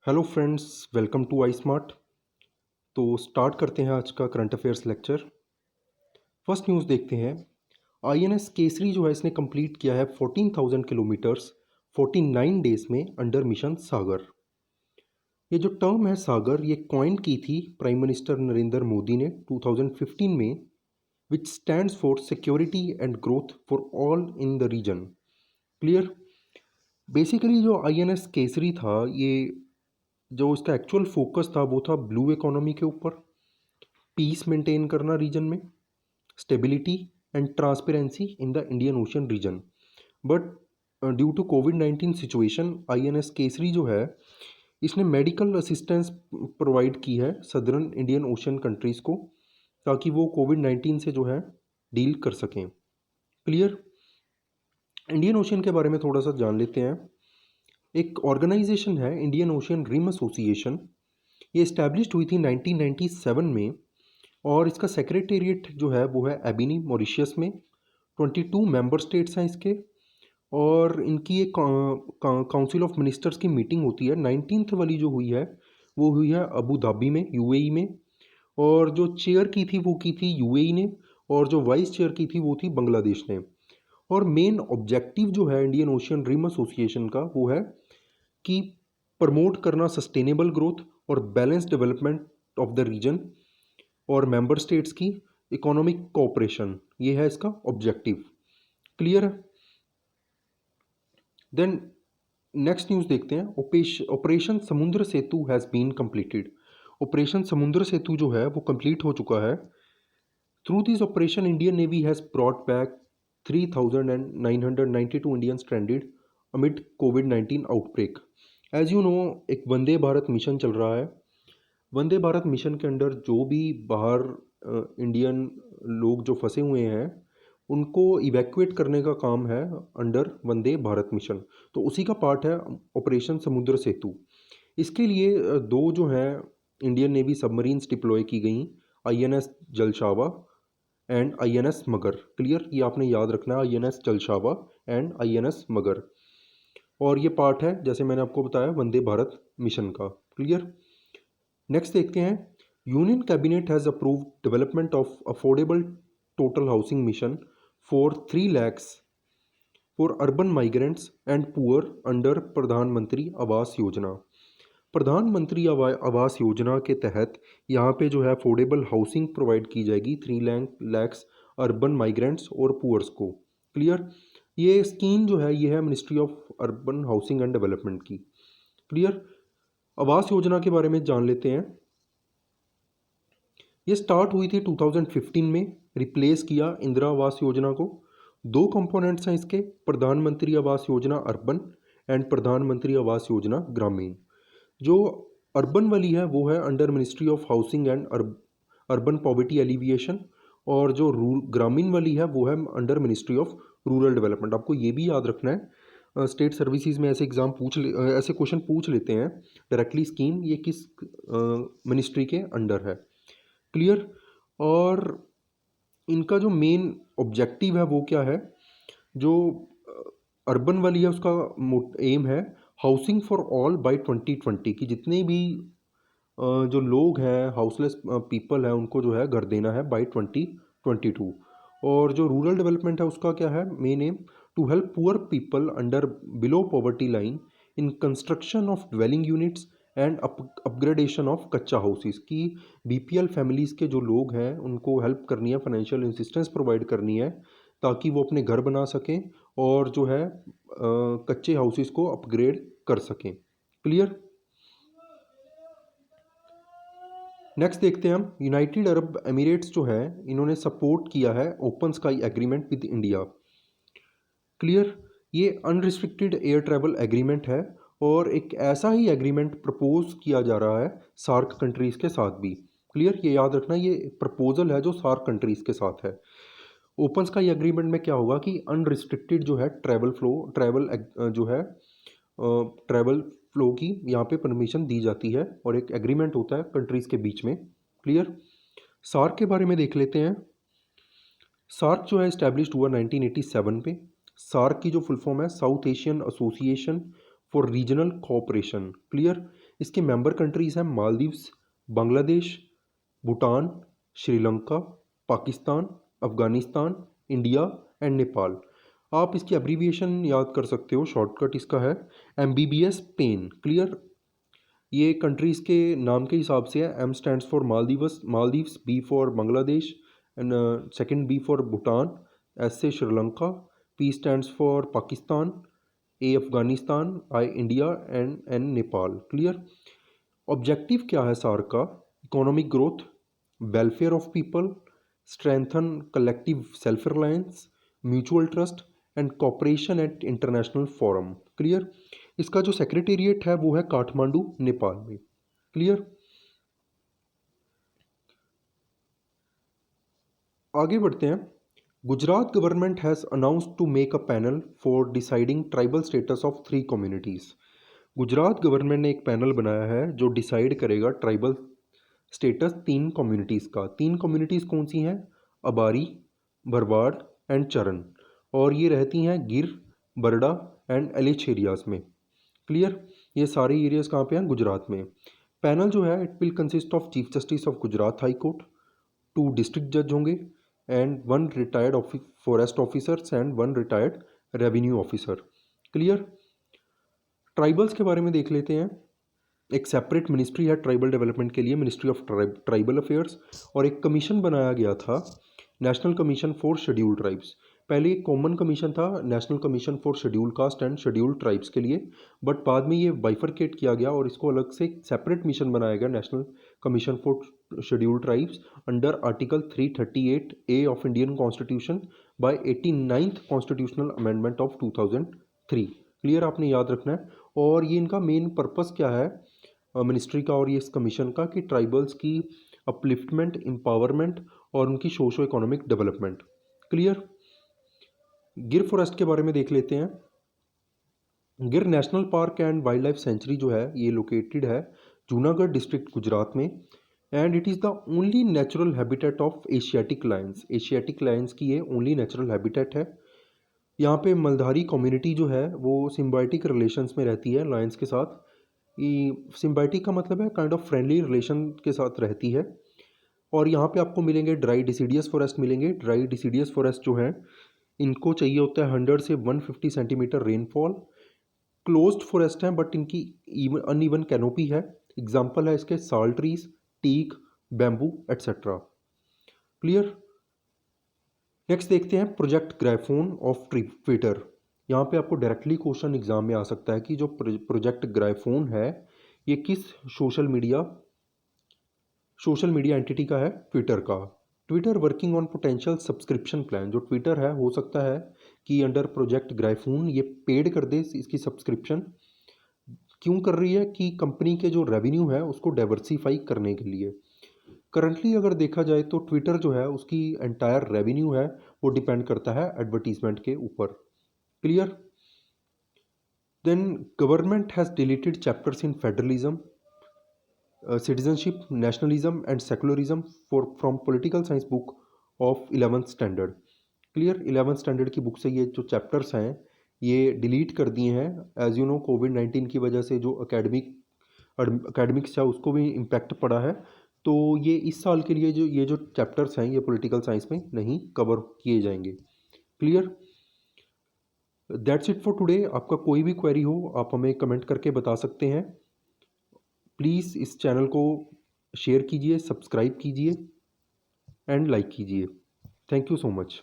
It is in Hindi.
Hello friends, welcome to I smart. तो स्टार्ट करते हैं आज का current affairs lecture. First news देखते हैं। आईएनएस केसरी जो है इसने कंप्लीट किया है 14,000 किलोमीटर्स 49 डेज में अंडर मिशन सागर। ये जो टर्म है सागर, ये कॉइन की थी प्राइम मिनिस्टर नरेंद्र मोदी ने 2015 में, which stands for security and growth for all in the region. Clear. Basically जो आईएनएस केसरी था, ये जो इसका एक्चुअल फोकस था वो था ब्लू इकोनॉमी के ऊपर, पीस मेंटेन करना रीजन में, stability and transparency in the Indian Ocean region. But due to कोविड-19 सिचुएशन, आईएनएस केसरी जो है इसने मेडिकल असिस्टेंस प्रोवाइड की है सदर्न इंडियन ओशन कंट्रीज़ को, ताकि वो कोविड-19 से जो है डील कर सकें। क्लियर। इंडियन ओशन के बारे में थोड़ा सा जान लेते हैं। एक ऑर्गेनाइजेशन है इंडियन ओशन रिम एसोसिएशन। ये इस्टेब्लिश्ड हुई थी 1997 में, और इसका सेक्रेटेरिएट जो है वो है एबिनी मॉरिशस में। 22 मेंबर स्टेट्स हैं इसके, और इनकी एक काउंसिल ऑफ मिनिस्टर्स की मीटिंग होती है। 19th वाली जो हुई है वो हुई है अबू धाबी में, यूएई में। और जो चेयर की थी वो की थी यूएई ने, और जो वाइस चेयर की थी वो थी बांग्लादेश ने। और मेन ऑब्जेक्टिव जो है इंडियन ओशियन रिम एसोसिएशन का वो है कि प्रमोट करना सस्टेनेबल ग्रोथ और balance development of the region और मेंबर स्टेट्स की इकोनॉमिक कोऑपरेशन, ये है इसका ऑब्जेक्टिव। क्लियर है। देन नेक्स्ट न्यूज़ देखते हैं। Operation Samudra Setu has been completed. Operation Samudra Setu जो है वो कंप्लीट हो चुका है। Through this operation Indian Navy has brought back 3,992 Indian stranded amid कोविड-19 आउटब्रेक। एज यू नो, एक वंदे भारत मिशन चल रहा है। वंदे भारत मिशन के अंडर जो भी बाहर इंडियन लोग जो फंसे हुए हैं उनको इवैक्यूएट करने का काम है अंडर वंदे भारत मिशन। तो उसी का पार्ट है ऑपरेशन समुद्र सेतु। इसके लिए दो जो हैं इंडियन नेवी सबमरीन्स डिप्लॉय की गई, आईएनएस जलशावा एंड आईएनएस मगर। क्लियर, ये आपने याद रखना है, आईएनएस जलशावा एंड आईएनएस मगर। और ये पार्ट है, जैसे मैंने आपको बताया, वंदे भारत मिशन का। क्लियर। नेक्स्ट देखते हैं। Union cabinet has approved development of affordable total housing mission for 3 lakhs for urban migrants and poor under प्रधानमंत्री आवास योजना। प्रधानमंत्री आवास योजना के तहत यहाँ पे जो है अफोर्डेबल हाउसिंग प्रोवाइड की जाएगी 3 lakhs अर्बन माइग्रेंट्स और पुअर्स को। क्लियर। ये स्कीम जो है ये है ministry of urban housing and development की। क्लियर। आवास योजना के बारे में जान लेते हैं। ये स्टार्ट हुई थी 2015 में, रिप्लेस किया इंदिरा आवास योजना को। दो कंपोनेंट्स हैं इसके, प्रधानमंत्री आवास योजना अर्बन एंड प्रधानमंत्री आवास योजना ग्रामीण। जो अर्बन वाली है वो है under ministry of housing and urban poverty alleviation, और जो ग्रामीण वाली है वो है under ministry of rural development. आपको ये भी याद रखना है, स्टेट सर्विसेज में ऐसे ऐसे क्वेश्चन पूछ लेते हैं डायरेक्टली, स्कीम ये किस मिनिस्ट्री के अंडर है। क्लियर। और इनका जो मेन ऑब्जेक्टिव है वो क्या है, जो अर्बन वाली है उसका एम है हाउसिंग फॉर ऑल बाय 2020, कि जितने भी जो लोग हैं हाउसलेस पीपल हैं उनको जो है घर देना है बाय 2022। और जो रूरल डेवलपमेंट है उसका क्या है main aim, to help poor people under below poverty line in construction of dwelling units and upgradation of kutcha houses, की बीपीएल फैमिलीज़ के जो लोग हैं उनको हेल्प करनी है, फाइनेंशियल असिस्टेंस प्रोवाइड करनी है, ताकि वो अपने घर बना सकें और जो है कच्चे हाउसेस को अपग्रेड कर सकें। क्लियर। नेक्स्ट देखते हैं हम। यूनाइटेड अरब एमिरेट्स जो है इन्होंने सपोर्ट किया है open sky agreement with India. Clear. ये अनरिस्ट्रिक्टेड एयर ट्रैवल एग्रीमेंट है, और एक ऐसा ही एग्रीमेंट प्रपोज किया जा रहा है सार्क कंट्रीज़ के साथ भी। क्लियर, ये याद रखना, ये प्रपोजल है जो सार्क कंट्रीज़ के साथ है। ओपन स्काई एग्रीमेंट में क्या होगा कि अनरिस्ट्रिक्टेड जो है ट्रैवल फ्लो की यहाँ पे परमिशन दी जाती है, और एक एग्रीमेंट होता है कंट्रीज़ के बीच में। क्लियर। सार्क के बारे में देख लेते हैं। सार्क जो है इस्टेब्लिश्ड हुआ 1987 पे। सार्क की जो फुल फॉर्म है south Asian association for regional cooperation. Clear. इसके मेंबर कंट्रीज़ हैं मालदीव्स, बांग्लादेश, भूटान, श्रीलंका, पाकिस्तान, अफ़गानिस्तान, इंडिया एंड नेपाल। आप इसकी एब्रीविएशन याद कर सकते हो, शॉर्टकट इसका है MBBS पेन। क्लियर? ये कंट्रीज़ के नाम के हिसाब से है। M stands for Maldives, B for Bangladesh and second B for Bhutan, S से Sri Lanka, P stands for Pakistan, A Afghanistan, I India and N Nepal. Clear? Objective क्या है सार्क का? Economic growth, welfare of people, strengthen collective self reliance, mutual trust and cooperation at international forum. Clear? इसका जो सेक्रेटेरिएट है वो है काठमांडू, नेपाल में। क्लियर? आगे बढ़ते हैं। Gujarat government has announced to make a panel for deciding tribal status of 3 communities. Gujarat government ने एक पैनल बनाया है जो डिसाइड करेगा ट्राइबल स्टेटस 3 कम्युनिटीज़ का। 3 कम्युनिटीज़ कौन सी हैं? अबारी, भरवाड़ एंड चरण। और ये रहती हैं गिर, बरडा एंड एलिच एरियाज़ में। क्लियर? ये सारे एरियाज़ कहाँ पे हैं? गुजरात में। पैनल जो है it will consist of chief justice of Gujarat high court, 2 district जज होंगे and 1 retired forest officers and 1 retired revenue officer. Clear? Tribals के बारे में देख लेते हैं। एक सेपरेट मिनिस्ट्री है ट्राइबल डेवलपमेंट के लिए, मिनिस्ट्री ऑफ ट्राइबल अफेयर्स, और एक कमीशन बनाया गया था, national commission for scheduled tribes. पहले एक कॉमन कमीशन था, national commission for scheduled caste and scheduled tribes के लिए, बट बाद में ये बाइफरकेट किया गया और इसको अलग से एक सेपरेट मिशन बनाया गया, national commission for scheduled tribes, under article 338A of Indian constitution bye 89th constitutional amendment of 2003। Clear? आपने याद रखना है। और ये इनका मेन पर्पस क्या है मिनिस्ट्री का और ये इस कमीशन का, कि ट्राइबल्स की अपलिफ्टमेंट, एम्पावरमेंट और उनकी सोशो इकोनॉमिक डेवलपमेंट। क्लियर? गिर फॉरेस्ट के बारे में देख लेते हैं। गिर national park and wild life sanctuary जो है ये लोकेटेड है जूनागढ़ डिस्ट्रिक्ट गुजरात में, and it is the only natural habitat of Asiatic Lions. Asiatic Lions की ये ओनली नेचुरल हैबिटेट है। यहाँ पे मलधारी कम्युनिटी जो है वो सिम्बायोटिक रिलेशंस में रहती है लायंस के साथ। सिम्बायोटिक का मतलब है काइंड ऑफ फ्रेंडली रिलेशन के साथ रहती है। और यहाँ पे आपको मिलेंगे ड्राई डिसीडियस फॉरेस्ट मिलेंगे। ड्राई डिसीडियस फॉरेस्ट जो है इनको चाहिए होता है 100 से 150 सेंटीमीटर रेनफॉल। क्लोज्ड फॉरेस्ट हैं बट इनकी अनइवन कैनोपी है। एग्जाम्पल है इसके sal trees, teak, bamboo etcetera. Clear? Next देखते हैं प्रोजेक्ट ग्राइफोन ऑफ ट्विटर। यहाँ पे आपको डायरेक्टली क्वेश्चन एग्जाम में आ सकता है कि जो प्रोजेक्ट ग्राइफोन है ये किस सोशल मीडिया एंटिटी का है? ट्विटर का। Twitter working on potential subscription plan. जो ट्विटर है हो सकता है कि अंडर प्रोजेक्ट ग्राइफोन ये पेड कर दे इसकी सब्सक्रिप्शन। क्यों कर रही है? कि कंपनी के जो रेवेन्यू है उसको डाइवर्सिफाई करने के लिए। करंटली अगर देखा जाए तो ट्विटर जो है उसकी एंटायर रेवेन्यू है वो डिपेंड करता है एडवर्टीजमेंट के ऊपर। Clear? Then government has deleted chapters in federalism, citizenship, nationalism and secularism from political science book of 11th standard. Clear? 11th standard की बुक से ये जो चैप्टर्स हैं ये डिलीट कर दिए हैं। एज यू नो कोविड-19 की वजह से जो अकेडमिक्स है उसको भी इम्पैक्ट पड़ा है, तो ये इस साल के लिए जो चैप्टर्स हैं ये पॉलिटिकल साइंस में नहीं कवर किए जाएंगे। Clear? That's it for today. आपका कोई भी क्वेरी हो आप हमें कमेंट करके बता सकते हैं। प्लीज़ इस चैनल को शेयर कीजिए, सब्सक्राइब कीजिए एंड लाइक कीजिए। Thank you so much.